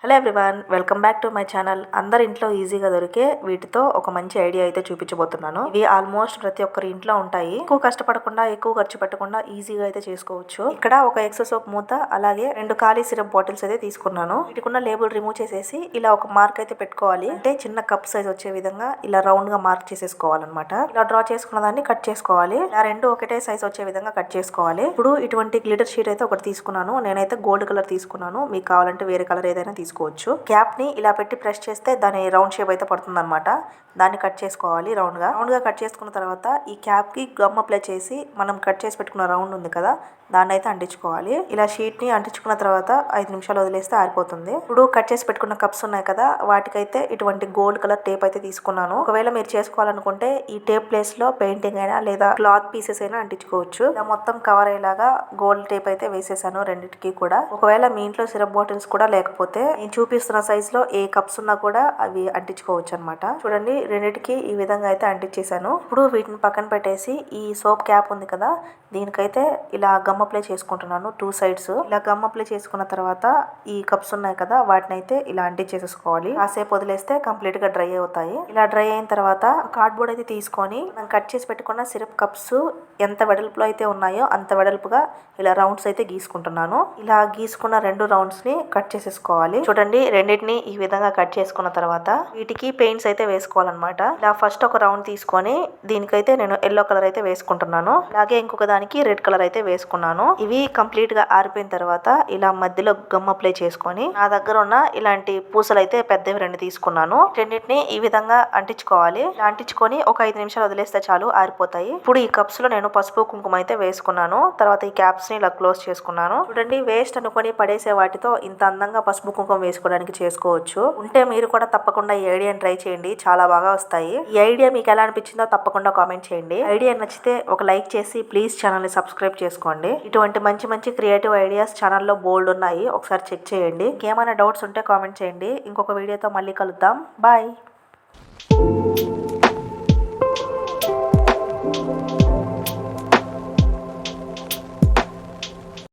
Hello everyone, welcome back to my channel. అందరి ఇంట్లో ఈజీగా దొరికే వీటితో ఒక మంచి ఐడియా అయితే చూపించబోతున్నాను. ఇవి ఆల్మోస్ట్ ప్రతి ఒక్కరి ఇంట్లో ఉంటాయి. ఎక్కువ కష్టపడకుండా, ఎక్కువ ఖర్చు పెట్టకుండా ఈజీగా అయితే చేసుకోవచ్చు. ఇక్కడ ఒక ఎక్సెస్ సోప్ మూత, అలాగే 2 ఖాళీ సిరప్ బాటిల్స్ అయితే తీసుకున్నాను. వీటికున్న లేబుల్ రిమూవ్ చేసేసి ఇలా ఒక మార్క్ అయితే పెట్టుకోవాలి. అంటే చిన్న కప్ సైజ్ వచ్చే విధంగా ఇలా రౌండ్ గా మార్క్ చేసేసుకోవాలన్నమాట. ఇలా డ్రా చేసుకున్న దాన్ని కట్ చేసుకోవాలి. ఇలా 2 ఒకటే సైజ్ వచ్చే విధంగా కట్ చేసుకోవాలి. ఇప్పుడు ఇటువంటి గ్లిటర్ షీట్ అయితే ఒకటి తీసుకున్నాను. నేనైతే గోల్డ్ కలర్ తీసుకున్నాను. మీకు కావాలంటే వేరే కలర్ ఏదైనా తీసుకోవచ్చు. క్యాప్ ని ఇలా పెట్టి ప్రెస్ చేస్తే దాని రౌండ్ షేప్ అయితే పడుతుంది అనమాట. దాన్ని కట్ చేసుకోవాలి రౌండ్ గా కట్ చేసుకున్న తర్వాత ఈ క్యాప్ కి గమ్ అప్లై చేసి మనం కట్ చేసి పెట్టుకున్న రౌండ్ ఉంది కదా, దాన్ని అయితే అంటించుకోవాలి. ఇలా షీట్ ని అంటించుకున్న తర్వాత 5 నిమిషాలు వదిలేస్తే ఆరిపోతుంది. ఇప్పుడు కట్ చేసి పెట్టుకున్న కప్స్ ఉన్నాయి కదా, వాటికైతే ఇటువంటి గోల్డ్ కలర్ టేప్ అయితే తీసుకున్నాను. ఒకవేళ మీరు చేసుకోవాలనుకుంటే ఈ టేప్ ప్లేస్ లో పెయింటింగ్ అయినా లేదా క్లాత్ పీసెస్ అయినా అంటించుకోవచ్చు. ఇలా మొత్తం కవర్ అయ్యేలాగా గోల్డ్ టేప్ అయితే వేసేసాను రెండింటికి కూడా. ఒకవేళ మీ ఇంట్లో సిరప్ బాటిల్స్ కూడా లేకపోతే నేను చూపిస్తున్న సైజ్ లో ఏ కప్స్ ఉన్నా కూడా అవి అంటించుకోవచ్చు అనమాట. చూడండి, రెండింటికి ఈ విధంగా అయితే అంటించేసాను. ఇప్పుడు వీటిని పక్కన పెట్టేసి ఈ సోప్ క్యాప్ ఉంది కదా, దీనికైతే ఇలా గమ్ అప్లై చేసుకుంటున్నాను 2 సైడ్స్. ఇలా గమ్ అప్లై చేసుకున్న తర్వాత ఈ కప్స్ ఉన్నాయి కదా, వాటిని అయితే ఇలా అంటించేసుకోవాలి. కాసేపు వదిలేస్తే కంప్లీట్ గా డ్రై అవుతాయి. ఇలా డ్రై అయిన తర్వాత కార్డ్బోర్డ్ అయితే తీసుకొని మనం కట్ చేసి పెట్టుకున్న సిరప్ కప్స్ ఎంత వెడల్పులో అయితే ఉన్నాయో అంత వెడల్పుగా ఇలా రౌండ్స్ అయితే గీసుకుంటున్నాను. ఇలా గీసుకున్న 2 రౌండ్స్ ని కట్ చేసేసుకోవాలి. చూడండి, రెండింటిని ఈ విధంగా కట్ చేసుకున్న తర్వాత వీటికి పెయింట్స్ అయితే వేసుకోవాలన్నమాట. ఇలా ఫస్ట్ ఒక రౌండ్ తీసుకొని దీనికైతే నేను ఎల్లో కలర్ అయితే వేసుకుంటున్నాను. అలాగే ఇంకొక దానికి రెడ్ కలర్ అయితే వేసుకున్నాను. ఇవి కంప్లీట్ గా ఆరిపోయిన తర్వాత ఇలా మధ్యలో గమ్ అప్లై చేసుకొని నా దగ్గర ఉన్న ఇలాంటి పూసలు అయితే పెద్దవి 2 తీసుకున్నాను. రెండింటిని ఈ విధంగా అంటించుకోవాలి. ఇలా అంటించుకొని ఒక 5 నిమిషాలు వదిలేస్తే చాలు, ఆరిపోతాయి. ఇప్పుడు ఈ కప్స్ లో నేను పసుపు కుంకుమ అయితే వేసుకున్నాను. తర్వాత ఈ క్యాప్స్ ని ఇలా క్లోజ్ చేసుకున్నాను. చూడండి, వేస్ట్ అనుకొని పడేసే వాటితో ఇంత అందంగా పసుపు కుంకుమ వేసుకోవడానికి చేసుకోవచ్చు. ఉంటే మీరు కూడా తప్పకుండా ఈ ఐడియాని ట్రై చేయండి, చాలా బాగా వస్తాయి. ఈ ఐడియా మీకు ఎలా అనిపించిందో తప్పకుండా కామెంట్ చేయండి. ఐడియా నచ్చితే ఒక లైక్ చేసి ప్లీజ్ ఛానల్ ని సబ్స్క్రైబ్ చేసుకోండి. ఇటువంటి మంచి మంచి క్రియేటివ్ ఐడియాస్ ఛానల్లో బోల్డ్ ఉన్నాయి, ఒకసారి చెక్ చేయండి. ఇంకేమైనా డౌట్స్ ఉంటే కామెంట్ చేయండి. ఇంకొక వీడియోతో మళ్ళీ కలుద్దాం. బాయ్.